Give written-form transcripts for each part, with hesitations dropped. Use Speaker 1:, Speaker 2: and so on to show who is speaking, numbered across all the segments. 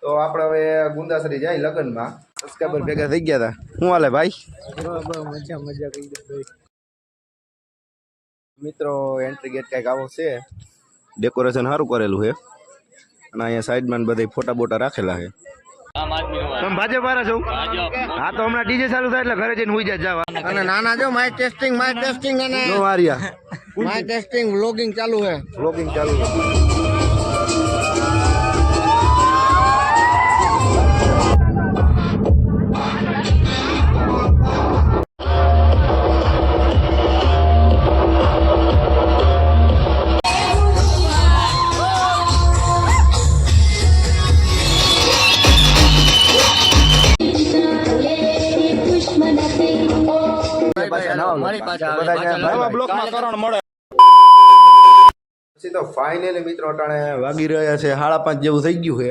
Speaker 1: તો આપણે હવે ગુંદાસરી જાય લગ્નમાં સબસ્ક્રાઈબર ભેગા થઈ ગયા હતા. શું હાલે ભાઈ?
Speaker 2: મજા કરી દે
Speaker 1: મિત્રો એન્ટ્રી ગેટ કંઈક આવો છે, ડેકોરેશન સારું કરેલું છે અને અહીંયા સાઈડમાં બધા ફોટા બોટા રાખેલા છે. તમે ભાજપ વાળા છો? હા તો હમણાં ડીજે ચાલુ થાય એટલે ઘરે જઈને હુઈ જાવ.
Speaker 2: અને નાના જો માઇક ટેસ્ટિંગ અને
Speaker 1: નો આર્યા
Speaker 2: માઇક ટેસ્ટિંગ વ્લોગિંગ ચાલુ છે.
Speaker 1: વ્લોગિંગ ચાલુ છે. તો ફાઇનલી મિત્રો અટાણે વાગી રહ્યા છે 5:30 જેવું થઈ ગયું છે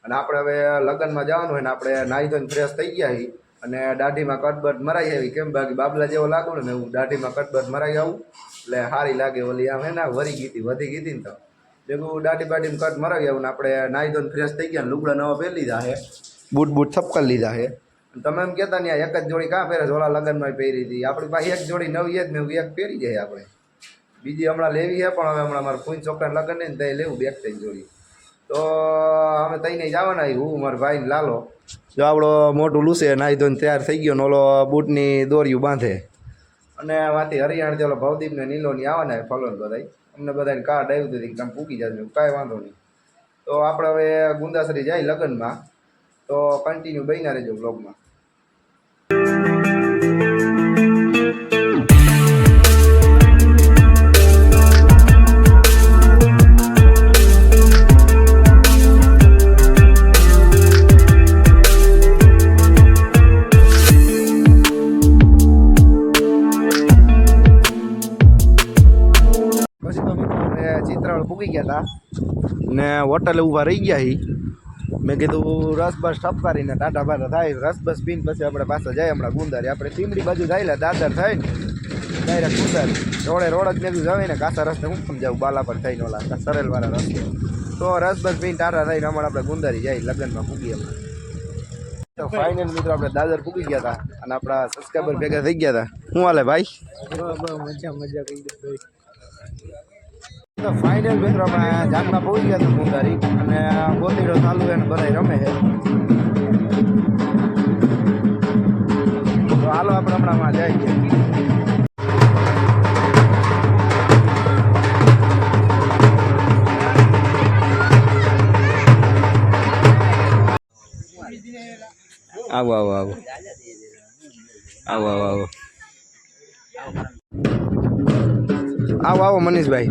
Speaker 1: અને આપણે હવે લગ્નમાં જવાનું હોય ને આપણે નાહી ધોઈને ફ્રેશ થઈ ગયા છીએ અને દાઢીમાં કટબટ મરાઈ આવી. કેમ બાકી બાબલા જેવો લાગુ ને હું દાઢીમાં કટબટ મરાઈ આવું એટલે સારી લાગે. ઓલી આમ હે ને વધી ગઈ હતી ને તો ભેગું દાઢી બાઢીમાં કટ મરાવી આવું ને આપણે નાહી ધોઈને ફ્રેશ થઈ ગયા. લુગડા નવા પહેરી લીધા છે, બૂટ છપકર લીધા છે. તમે એમ કહેતા ને એક જ જોડી કાં પહેરે? ઓલા લગ્નમાં પહેરી હતી. આપણી પાસે એક જોડી નવી જ ને એક પહેરી જાય આપણે. બીજી હમણાં લેવી છે પણ હવે હમણાં મારા ફૂઈ છોકરાને લગ્ન ને ત્યાં લેવું બેગ થઈ જોડી. તો અમે તઈને જવાના હું મારા ભાઈને લાલો જો આપણો મોટું લૂસે નાહી ધોઈને તૈયાર થઈ ગયો ને ઓલો બૂટની દોરીયું બાંધે અને વાંથી હરિયાણથી ઓલો ભવદીપ ને નીલોની આવવાના ફલોન બધાય અમને બધાને કાર્ડ આવ્યું હતું તમે પૂકી જજો કાંઈ વાંધો નહીં. તો આપણે હવે ગુંદાસરી જાય લગ્નમાં તો કન્ટિન્યુ બન્યા રહેજો બ્લોગમાં. ચિત્રાવળ પૂકી ગયા હતા ને હોટલે ઊભા રહી ગયા હી. મેં કીધું રસ બસ ટપકારીને ટાટા બાટા થાય, રસ બસ પીને પછી આપણે પાછા જાય હમણાં ગુંદારી. આપણે ટીમડી બાજુ જાયેલા દાદર થાય ને ડાયરેક્ટ ગુંદારી રોડ જ મેં જવાય ને કાસા રસ્તે હું સમજાવું બાલા પર થઈને ઓલા સરેલવાળા રસ્તે. તો રસ બસ પીને ટાટા થઈને હમણાં આપણે ગુંદારી જાય લગ્નમાં પૂગી હમણાં. તો ફાઇનલ મિત્રો આપણે દાદર પૂગી ગયા હતા અને આપણા સબસ્ક્રાઈબર ભેગા થઈ ગયા હતા. શું હાલે ભાઈ?
Speaker 2: મજા કરી દે
Speaker 1: તો ફાઇનલ મિત્રો આપણે જાગમાં પહોંચી ગયા હતા ગુંદારી અને ગોતીડો ચાલુ એને બધા રમે છે. તો હાલો આપણે હમણાં જાય છે. આવો આવો આવો આવો આવો આવો આવો આવો મનીષભાઈ.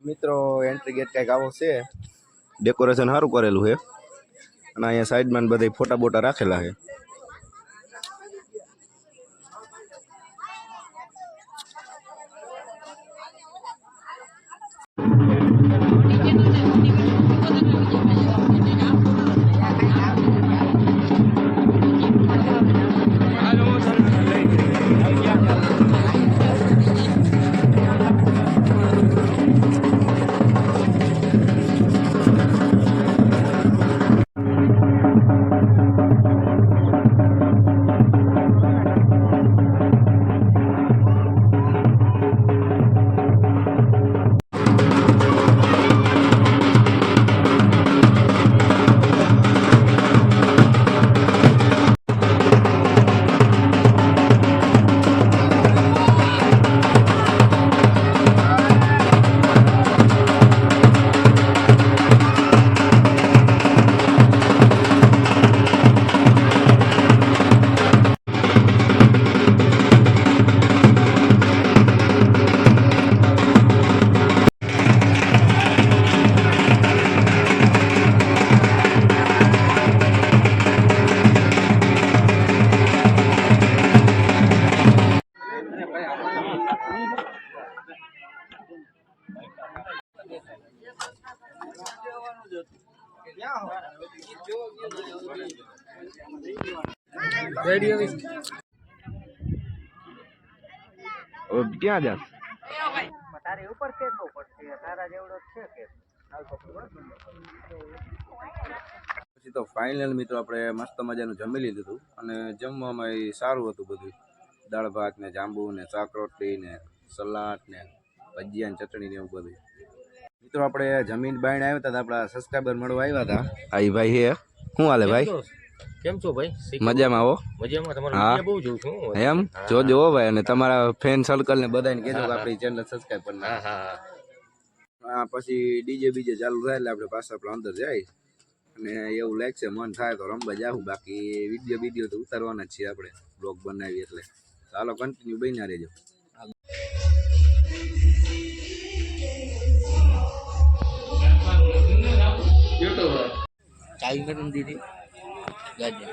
Speaker 1: મિત્રો એન્ટ્રી ગેટ કંઈક આવો છે, ડેકોરેશન સારું કરેલું છે અને અહીંયા સાઈડમાં બધા ફોટા બોટા રાખેલા છે. ક્યાં જા
Speaker 2: તારી ઉપર કેટલું પડશે તારા જેવડો છે કે
Speaker 1: પછી તો ફાઇનલ મિત્રો આપણે મસ્ત મજાનું જમી લીધું હતું અને જમવામાં એ સારું હતું બધું. દાળ ભાત ને જાંબુ ને શાક રોટલી ને સલાડ ને ભજીયા ને ચટણી ને એવું બધું. મિત્રો આપણે જમીન બાઈને આવ્યા હતા તો આપણા સબસ્ક્રાઈબર મળવા આવ્યા હતા. આ ઈ ભાઈ હે. શું હાલે ભાઈ?
Speaker 3: કેમ છો ભાઈ?
Speaker 1: મજામાં આવો?
Speaker 3: મજામાં. તમારો
Speaker 1: હા.
Speaker 3: વિડિયો બહુ જોઉં છું.
Speaker 1: એમ જોજો હો ભાઈ, અને તમારા ફેન સર્કલ ને બધાને કહેજો કે આપણી ચેનલ સબસ્ક્રાઈબ કરી
Speaker 3: હા
Speaker 1: નાખો.
Speaker 3: હા
Speaker 1: હા પછી ડીજે બીજે ચાલુ થાય એટલે આપણે પાછા આપણે અંદર જાય અને એવું લાગશે મન થાય તો રમવા જાવું. બાકી વિડીયો તો ઉતારવાના જ છીએ આપણે, બ્લોગ બનાવી એટલે. ચાલો કન્ટિન્યુ બન્યા રહેજો.
Speaker 3: ચાવી કરી દીધી ગાડી.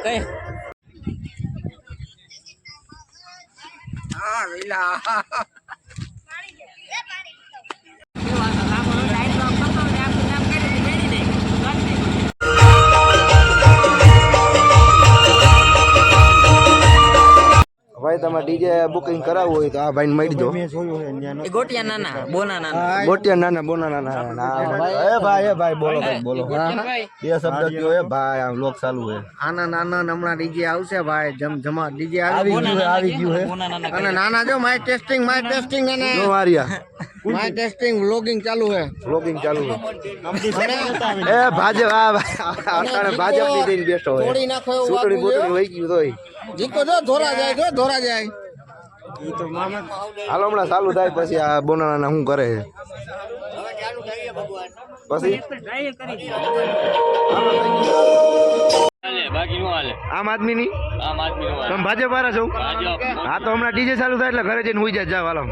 Speaker 3: કઈ
Speaker 2: હા વેલા
Speaker 1: ભાઈ તમારે ડીજે બુકિંગ કરાવવું હોય તો આ ભાઈને મળી દો.
Speaker 3: ગોટિયા નાના બોના નાના
Speaker 1: ગોટિયા નાના બોના નાના. એ ભાઈ બોલો ભાઈ બોલો. બે શબ્દ કયો હે ભાઈ, આ લોક ચાલુ હે.
Speaker 2: આના નાના હમણાં ડીજે આવશે ભાઈ જમા ડીજે
Speaker 1: આવી
Speaker 2: આવી
Speaker 1: ગયું હે.
Speaker 2: અને નાના જો માય ટેસ્ટિંગ અને
Speaker 1: જો મારિયા
Speaker 2: માય ટેસ્ટિંગ વ્લોગિંગ ચાલુ હે
Speaker 1: બ્લોગિંગ ચાલુ હે. એ ભાજપ આ અટાણે ભાજપ ની જઈને બેઠો હે.
Speaker 2: તોડી નાખો એવું
Speaker 1: ચૂંટણી બોટણી વહી ગયું તોય.
Speaker 2: જીકો જો ધોરા જાય
Speaker 1: હાલો હમણાં ચાલુ થાય પછી આ બોનાના શું કરે છે પછી
Speaker 3: બાકી નું હાલે.
Speaker 1: આમ આદમી ની
Speaker 3: આમ આદમી નું
Speaker 1: તમે ભાજપ વાળા છો?
Speaker 3: ભાજપ.
Speaker 1: હા તો હમણાં ડીજે ચાલુ થાય એટલે ઘરે જઈને હુઈ જાય. જાવ હાલો.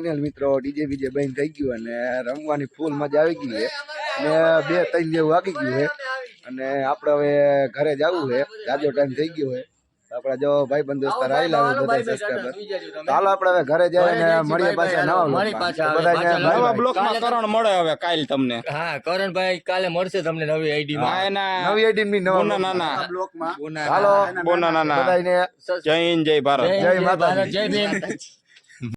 Speaker 1: ફાઇનલ મિત્રો ડીજે બીજે બંધ થઈ ગયું અને રમવાની ફૂલ મજા આવી ગઈ છે અને 2-3 જેવું વાગી ગયું છે અને આપણે હવે ઘરે જવું છે જાજો ટાઈમ થઈ ગયો છે આપણે જો ભાઈ બંધ દોસ્તાર આવેલા હોય બધા સબસ્ક્રાઇબર ચાલો આપણે હવે ઘરે જઈને મળીએ પાછા નવા
Speaker 4: બ્લોકમાં કરણ મળે હવે કાલ તમને
Speaker 3: હા કરણભાઈ કાલે મળશે તમને નવી આઈડી માં
Speaker 4: એના
Speaker 1: નવી આઈડી ની નવા
Speaker 4: બોના નાના
Speaker 1: ચાલો
Speaker 4: બોના નાના
Speaker 1: બધાને
Speaker 4: જય હિન્દ જય ભારત
Speaker 1: જય માતાજી
Speaker 3: જય ભીમ